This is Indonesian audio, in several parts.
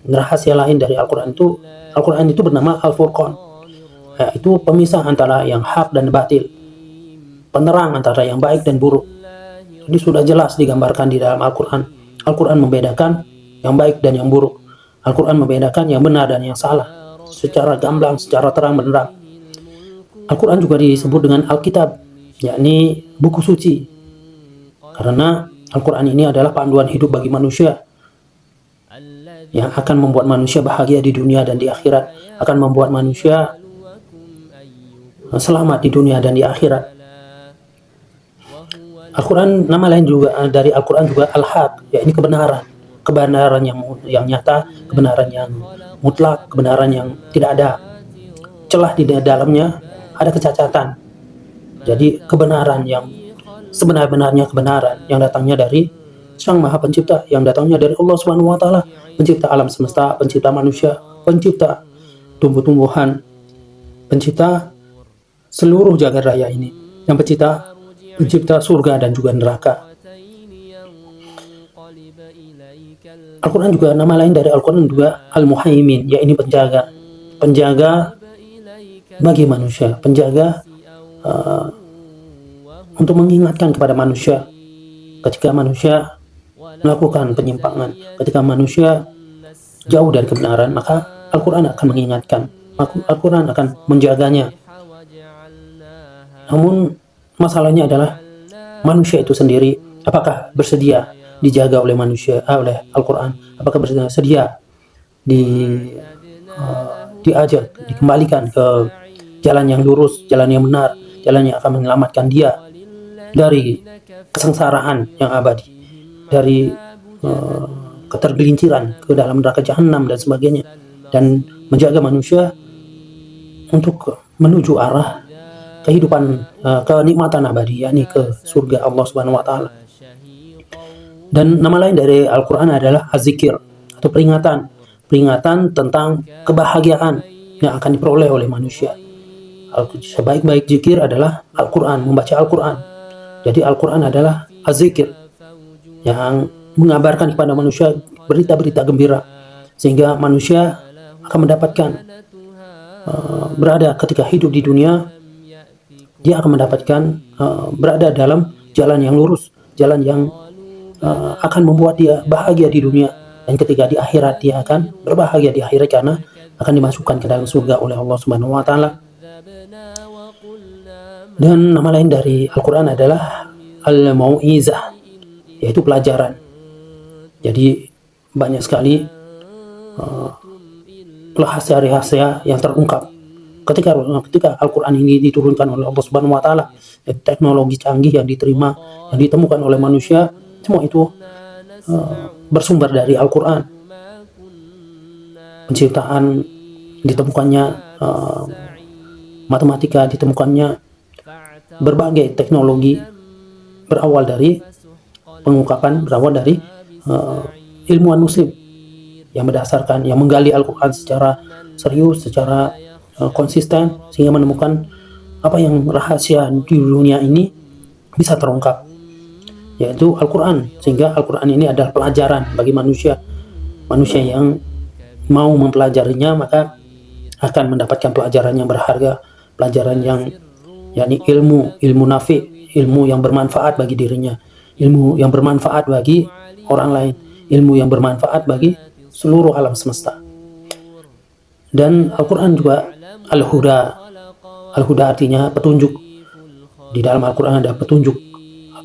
rahasia lain dari Al-Quran itu bernama Al-Furqan, yaitu pemisah antara yang hak dan batil, penerang antara yang baik dan buruk. Jadi sudah jelas digambarkan di dalam Al-Quran. Al-Quran membedakan yang baik dan yang buruk. Al-Quran membedakan yang benar dan yang salah secara gamblang, secara terang benderang. Al-Quran juga disebut dengan Alkitab, yakni buku suci, karena Al-Quran ini adalah panduan hidup bagi manusia yang akan membuat manusia bahagia di dunia dan di akhirat, akan membuat manusia selamat di dunia dan di akhirat. Al-Quran, nama lain juga dari Al-Quran juga Al-Haq, yakni kebenaran yang nyata, kebenaran yang mutlak, kebenaran yang tidak ada celah di dalamnya, ada kecacatan. Jadi kebenaran yang sebenar-benarnya, kebenaran yang datangnya dari Sang Maha Pencipta, yang datangnya dari Allah Subhanahu wa taala, pencipta alam semesta, pencipta manusia, pencipta tumbuh-tumbuhan, pencipta seluruh jagat raya ini, yang pencipta surga dan juga neraka. Al-Quran juga, nama lain dari Al-Quran juga Al-Muhaimin, yaitu penjaga bagi manusia, penjaga untuk mengingatkan kepada manusia ketika manusia melakukan penyimpangan, ketika manusia jauh dari kebenaran, maka Al-Quran akan mengingatkan, Al-Quran akan menjaganya. Namun masalahnya adalah manusia itu sendiri, apakah bersedia dijaga oleh manusia, oleh Al-Quran? Apakah bersedia diajak, dikembalikan ke jalan yang lurus, jalan yang benar, jalan yang akan menyelamatkan dia dari kesengsaraan yang abadi, dari ketergelinciran ke dalam neraka jahanam dan sebagainya, dan menjaga manusia untuk menuju arah kehidupan, kenikmatan abadi, yakni ke surga Allah Subhanahu wa taala. Dan nama lain dari Al-Quran adalah Az-Zikir, atau peringatan tentang kebahagiaan yang akan diperoleh oleh manusia. Sebaik-baik zikir adalah Al-Quran, membaca Al-Quran. Jadi Al-Quran adalah Az-Zikir yang mengabarkan kepada manusia berita-berita gembira, sehingga manusia akan mendapatkan berada ketika hidup di dunia, dia akan mendapatkan berada dalam jalan yang lurus, jalan yang akan membuat dia bahagia di dunia, dan ketika di akhirat dia akan berbahagia di akhirat karena akan dimasukkan ke dalam surga oleh Allah Subhanahu wa taala. Dan nama lain dari Al-Quran adalah Al-Mau'izah, yaitu pelajaran. Jadi banyak sekali rahasia-rahasia yang terungkap ketika Al-Quran ini diturunkan oleh Allah Subhanahu wa taala. Teknologi canggih yang ditemukan oleh manusia, semua itu bersumber dari Al-Quran. Penciptaan ditemukannya, matematika ditemukannya, berbagai teknologi berawal dari ilmuwan muslim yang menggali Al-Quran secara serius, secara konsisten, sehingga menemukan apa yang rahasia di dunia ini bisa terungkap, yaitu Al-Quran. Sehingga Al-Quran ini adalah pelajaran bagi manusia yang mau mempelajarinya, maka akan mendapatkan pelajaran yang berharga, pelajaran yang yakni ilmu nafi, ilmu yang bermanfaat bagi dirinya, ilmu yang bermanfaat bagi orang lain, ilmu yang bermanfaat bagi seluruh alam semesta. Dan Al-Quran juga Al-Huda. Al-Huda artinya petunjuk. Di dalam Al-Quran ada petunjuk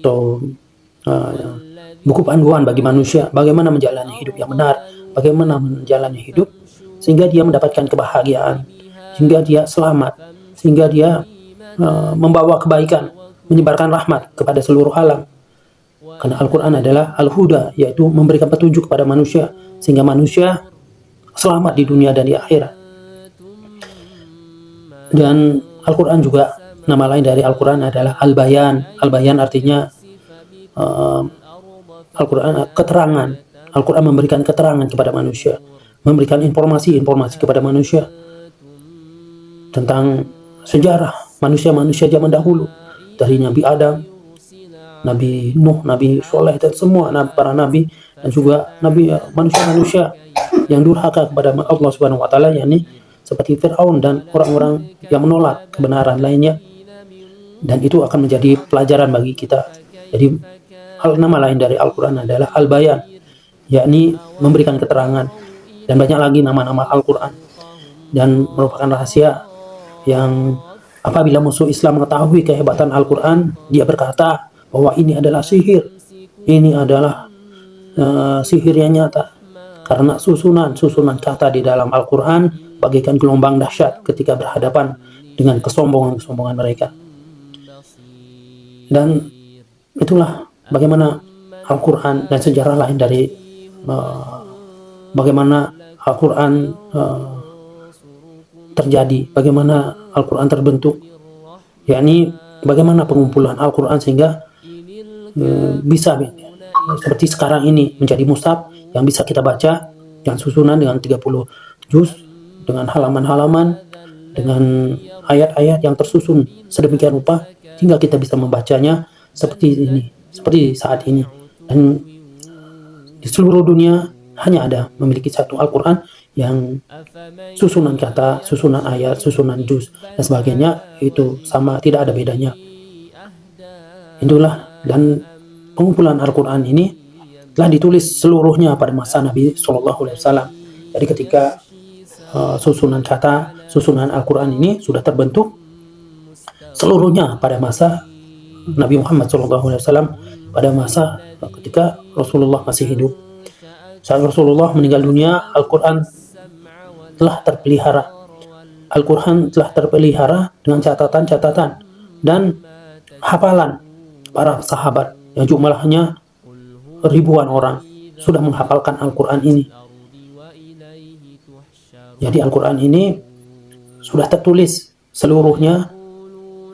atau buku panduan bagi manusia bagaimana menjalani hidup yang benar, bagaimana menjalani hidup sehingga dia mendapatkan kebahagiaan, sehingga dia selamat, sehingga dia membawa kebaikan, menyebarkan rahmat kepada seluruh alam. Karena Al-Quran adalah Al-Huda, yaitu memberikan petunjuk kepada manusia sehingga manusia selamat di dunia dan di akhirat. Dan Al-Quran juga, nama lain dari Al-Quran adalah Al-Bayan. Al-Bayan artinya Al-Quran keterangan. Al-Quran memberikan keterangan kepada manusia, memberikan informasi kepada manusia tentang sejarah manusia zaman dahulu, dari Nabi Adam, Nabi Nuh, Nabi Soleh, dan semua para nabi, dan juga manusia-manusia yang durhaka kepada Allah Subhanahu wa taala, yakni seperti Firaun dan orang-orang yang menolak kebenaran lainnya. Dan itu akan menjadi pelajaran bagi kita. Jadi nama lain dari Al-Qur'an adalah Al-Bayan, yakni memberikan keterangan, dan banyak lagi nama-nama Al-Qur'an, dan merupakan rahasia yang apabila musuh Islam mengetahui kehebatan Al-Quran, dia berkata bahwa ini adalah sihir, ini adalah sihir yang nyata, karena susunan kata di dalam Al-Quran bagaikan gelombang dahsyat ketika berhadapan dengan kesombongan mereka. Dan itulah bagaimana Al-Quran dan sejarah lain dari bagaimana Al-Quran terjadi, bagaimana Al-Quran terbentuk, yakni bagaimana pengumpulan Al-Quran sehingga bisa seperti sekarang ini menjadi mushaf yang bisa kita baca, yang susunan dengan 30 juz, dengan halaman-halaman, dengan ayat-ayat yang tersusun sedemikian rupa hingga kita bisa membacanya seperti ini, seperti saat ini. Dan di seluruh dunia hanya ada memiliki satu Al-Quran yang susunan kata, susunan ayat, susunan juz dan sebagainya itu sama, tidak ada bedanya. Itulah, dan pengumpulan Al-Quran ini telah ditulis seluruhnya pada masa Nabi SAW. Jadi ketika susunan kata, susunan Al-Quran ini sudah terbentuk seluruhnya pada masa Nabi Muhammad SAW, pada masa ketika Rasulullah masih hidup. Saat Rasulullah meninggal dunia, Al-Quran telah terpelihara. Al-Quran telah terpelihara dengan catatan-catatan dan hafalan para sahabat yang jumlahnya ribuan orang sudah menghafalkan Al-Quran ini. Jadi Al-Quran ini sudah tertulis seluruhnya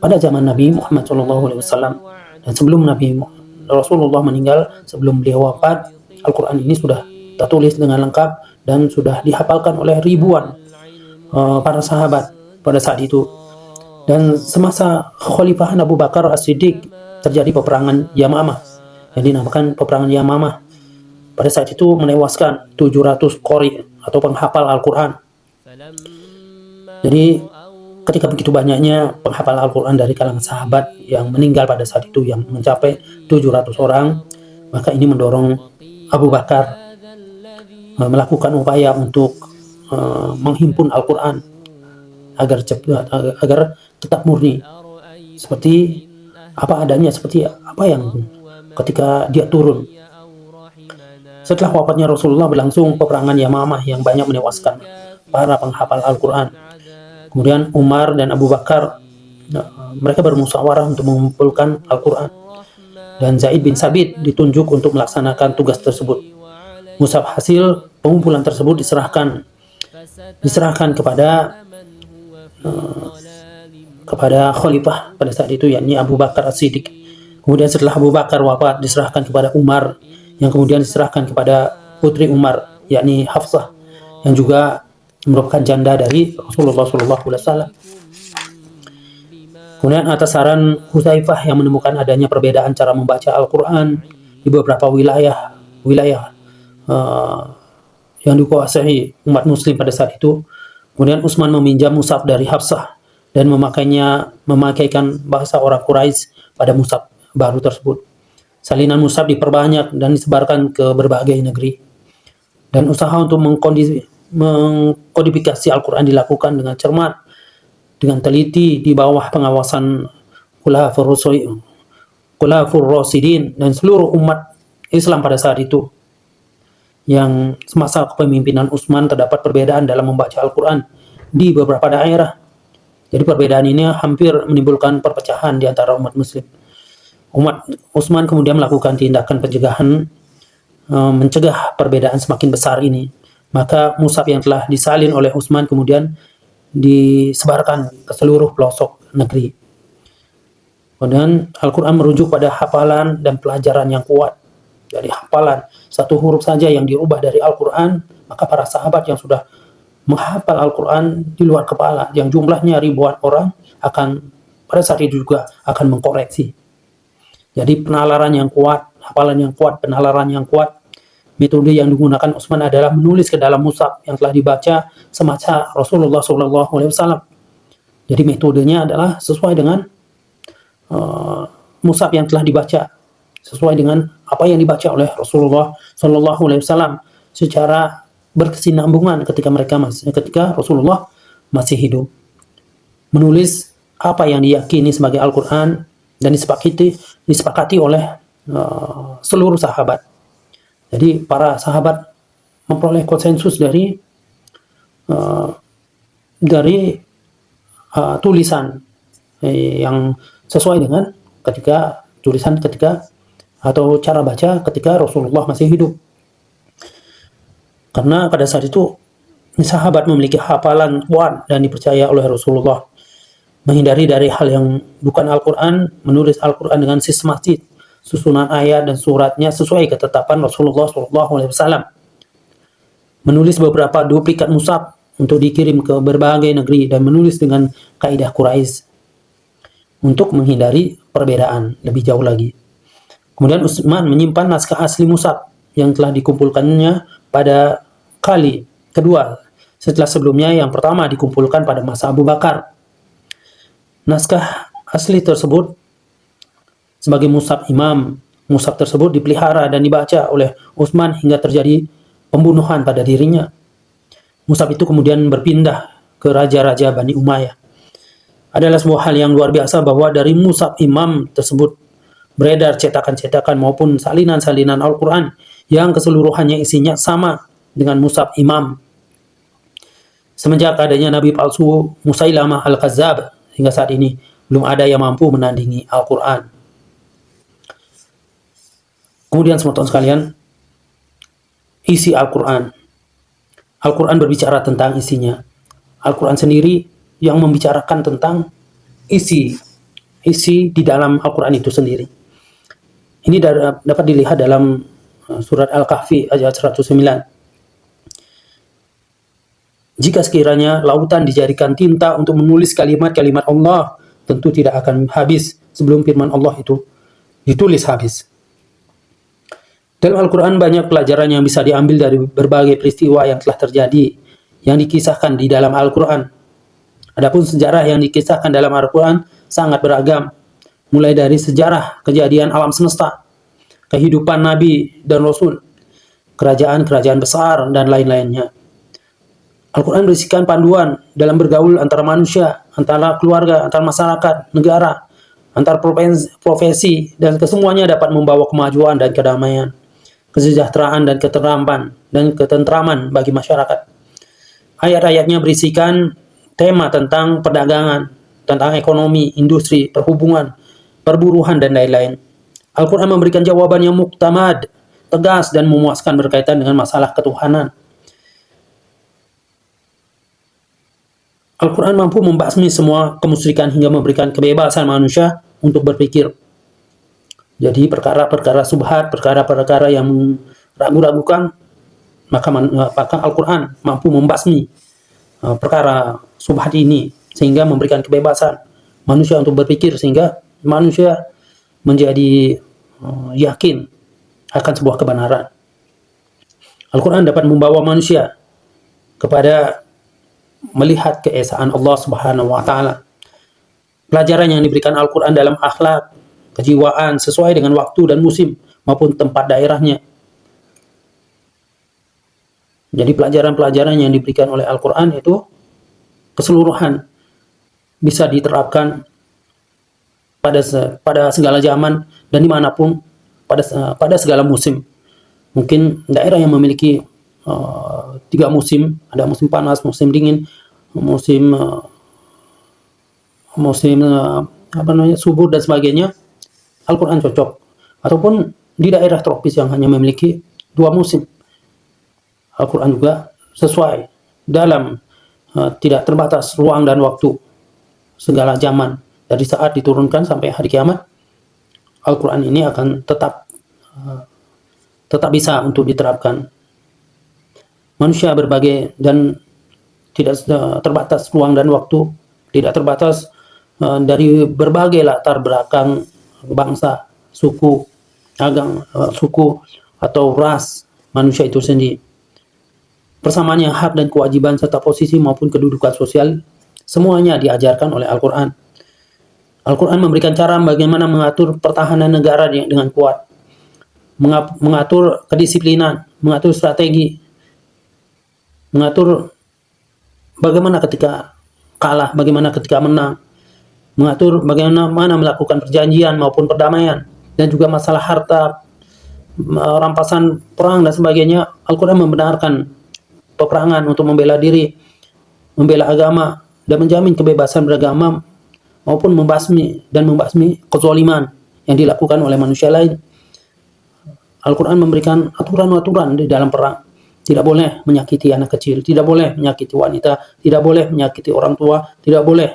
pada zaman Nabi Muhammad SAW, dan sebelum Nabi Rasulullah meninggal, sebelum beliau wafat, Al-Quran ini sudah tertulis dengan lengkap dan sudah dihafalkan oleh ribuan para sahabat pada saat itu. Dan semasa kekhalifahan Abu Bakar As-Siddiq terjadi peperangan Yamamah yang dinamakan peperangan Yamamah. Pada saat itu menewaskan 700 qori atau penghafal Al-Quran. Jadi ketika begitu banyaknya penghafal Al-Quran dari kalangan sahabat yang meninggal pada saat itu yang mencapai 700 orang, maka ini mendorong Abu Bakar melakukan upaya untuk menghimpun Al-Quran agar tetap murni, seperti apa adanya, seperti apa yang ketika dia turun. Setelah wafatnya Rasulullah berlangsung peperangan Yamamah yang banyak menewaskan para penghafal Al-Quran. Kemudian Umar dan Abu Bakar mereka bermusyawarah untuk mengumpulkan Al-Quran, dan Zaid bin Sabit ditunjuk untuk melaksanakan tugas tersebut. Mushaf hasil pengumpulan tersebut diserahkan kepada khalifah pada saat itu, yakni Abu Bakar As-Siddiq. Kemudian setelah Abu Bakar wafat diserahkan kepada Umar, yang kemudian diserahkan kepada putri Umar, yakni Hafsah, yang juga merupakan janda dari Rasulullah SAW. Kemudian atas saran Hudzaifah yang menemukan adanya perbedaan cara membaca Al-Quran di beberapa wilayah yang dikuasai umat muslim pada saat itu, kemudian Utsman meminjam mushaf dari Hafsah dan memakaikan bahasa orang Quraisy pada mushaf baru tersebut. Salinan mushaf diperbanyak dan disebarkan ke berbagai negeri, dan usaha untuk mengkodifikasi Al-Quran dilakukan dengan cermat, dengan teliti di bawah pengawasan Khulafaur Rasyidin dan seluruh umat Islam pada saat itu. Yang semasa kepemimpinan Utsman terdapat perbedaan dalam membaca Al-Quran di beberapa daerah. Jadi perbedaan ini hampir menimbulkan perpecahan di antara umat muslim. Utsman kemudian melakukan tindakan pencegahan, mencegah perbedaan semakin besar ini. Maka mushaf yang telah disalin oleh Utsman kemudian disebarkan ke seluruh pelosok negeri. Kemudian Al-Quran merujuk pada hafalan dan pelajaran yang kuat. Dari hafalan satu huruf saja yang dirubah dari Al-Quran, maka para sahabat yang sudah menghafal Al-Quran di luar kepala, yang jumlahnya ribuan orang, akan pada saat itu juga akan mengkoreksi. Jadi penalaran yang kuat, hafalan yang kuat, penalaran yang kuat, metode yang digunakan Utsman adalah menulis ke dalam mushaf yang telah dibaca semasa Rasulullah SAW. Jadi metodenya adalah sesuai dengan mushaf yang telah dibaca, sesuai dengan apa yang dibaca oleh Rasulullah SAW secara berkesinambungan ketika Rasulullah masih hidup. Menulis apa yang diyakini sebagai Al-Quran dan disepakati oleh seluruh sahabat. Jadi para sahabat memperoleh konsensus dari tulisan yang sesuai dengan tulisan atau cara baca ketika Rasulullah masih hidup. Karena pada saat itu sahabat memiliki hafalan kuat dan dipercaya oleh Rasulullah. Menghindari dari hal yang bukan Al-Quran, menulis Al-Quran dengan sistematis, susunan ayat dan suratnya sesuai ketetapan Rasulullah SAW. Menulis beberapa duplikat mushaf untuk dikirim ke berbagai negeri dan menulis dengan kaidah Quraisy untuk menghindari perbedaan lebih jauh lagi. Kemudian Utsman menyimpan naskah asli mushaf yang telah dikumpulkannya pada kali kedua setelah sebelumnya yang pertama dikumpulkan pada masa Abu Bakar. Naskah asli tersebut sebagai mushaf imam. Mushaf tersebut dipelihara dan dibaca oleh Utsman hingga terjadi pembunuhan pada dirinya. Mushaf itu kemudian berpindah ke raja-raja Bani Umayyah. Adalah sebuah hal yang luar biasa bahwa dari mushaf imam tersebut beredar cetakan-cetakan maupun salinan-salinan Al-Quran yang keseluruhannya isinya sama dengan mushaf imam. Semenjak adanya Nabi palsu Musailamah Al-Kadzdzab, hingga saat ini belum ada yang mampu menandingi Al-Quran. Kemudian teman-teman sekalian, isi Al-Quran. Al-Quran berbicara tentang isinya. Al-Quran sendiri yang membicarakan tentang isi di dalam Al-Quran itu sendiri. Ini dapat dilihat dalam surat Al-Kahfi ayat 109. Jika sekiranya lautan dijadikan tinta untuk menulis kalimat-kalimat Allah, tentu tidak akan habis sebelum firman Allah itu ditulis habis. Dalam Al-Quran banyak pelajaran yang bisa diambil dari berbagai peristiwa yang telah terjadi, yang dikisahkan di dalam Al-Quran. Adapun sejarah yang dikisahkan dalam Al-Quran sangat beragam, mulai dari sejarah kejadian alam semesta, kehidupan Nabi dan Rasul, kerajaan-kerajaan besar, dan lain-lainnya. Al-Quran berisikan panduan dalam bergaul antara manusia, antara keluarga, antara masyarakat, negara, antar profesi, dan kesemuanya dapat membawa kemajuan dan kedamaian, kesejahteraan dan ketentraman bagi masyarakat. Ayat-ayatnya berisikan tema tentang perdagangan, tentang ekonomi, industri, perhubungan, perburuan, dan lain-lain. Al-Quran memberikan jawaban yang muktamad, tegas, dan memuaskan berkaitan dengan masalah ketuhanan. Al-Quran mampu membasmi semua kemusyrikan hingga memberikan kebebasan manusia untuk berpikir. Jadi perkara-perkara subhat, perkara-perkara yang ragu-ragukan, maka Al-Quran mampu membasmi perkara subhat ini sehingga memberikan kebebasan manusia untuk berpikir, sehingga manusia menjadi yakin akan sebuah kebenaran. Al-Quran dapat membawa manusia kepada melihat keesaan Allah Subhanahu wa taala. Pelajaran yang diberikan Al-Quran dalam akhlak, kejiwaan sesuai dengan waktu dan musim maupun tempat daerahnya. Jadi pelajaran-pelajaran yang diberikan oleh Al-Quran itu keseluruhan bisa diterapkan pada segala zaman dan dimanapun, pada segala musim. Mungkin daerah yang memiliki 3 musim, ada musim panas, musim dingin, musim subur dan sebagainya, Al-Quran cocok. Ataupun di daerah tropis yang hanya memiliki 2 musim, Al-Quran juga sesuai dalam tidak terbatas ruang dan waktu, segala zaman, dari saat diturunkan sampai hari kiamat. Al-Quran ini akan tetap bisa untuk diterapkan. Manusia berbagai dan tidak terbatas ruang dan waktu, tidak terbatas dari berbagai latar belakang bangsa, suku, suku atau ras, manusia itu sendiri. Persamaan yang hak dan kewajiban serta posisi maupun kedudukan sosial semuanya diajarkan oleh Al-Quran. Al-Quran memberikan cara bagaimana mengatur pertahanan negara dengan kuat, mengatur kedisiplinan, mengatur strategi, mengatur bagaimana ketika kalah, bagaimana ketika menang, mengatur bagaimana melakukan perjanjian maupun perdamaian, dan juga masalah harta, rampasan perang dan sebagainya. Al-Quran membenarkan peperangan untuk membela diri, membela agama, dan menjamin kebebasan beragama maupun membasmi kezaliman yang dilakukan oleh manusia lain. Al-Quran memberikan aturan-aturan di dalam perang. Tidak boleh menyakiti anak kecil, tidak boleh menyakiti wanita, tidak boleh menyakiti orang tua, tidak boleh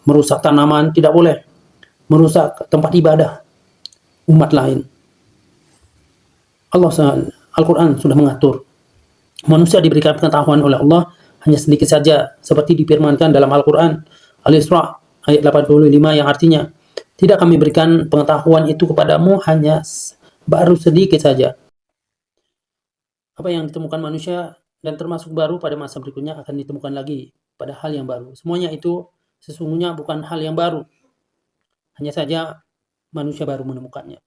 merusak tanaman, tidak boleh merusak tempat ibadah umat lain. Al-Quran sudah mengatur. Manusia diberikan pengetahuan oleh Allah hanya sedikit saja, seperti difirmankan dalam Al-Quran Al-Isra ayat 85 yang artinya, tidak kami berikan pengetahuan itu kepadamu hanya baru sedikit saja. Apa yang ditemukan manusia dan termasuk baru pada masa berikutnya akan ditemukan lagi pada hal yang baru. Semuanya itu sesungguhnya bukan hal yang baru. Hanya saja manusia baru menemukannya.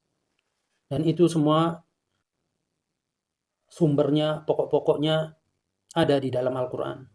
Dan itu semua sumbernya, pokok-pokoknya ada di dalam Al-Quran.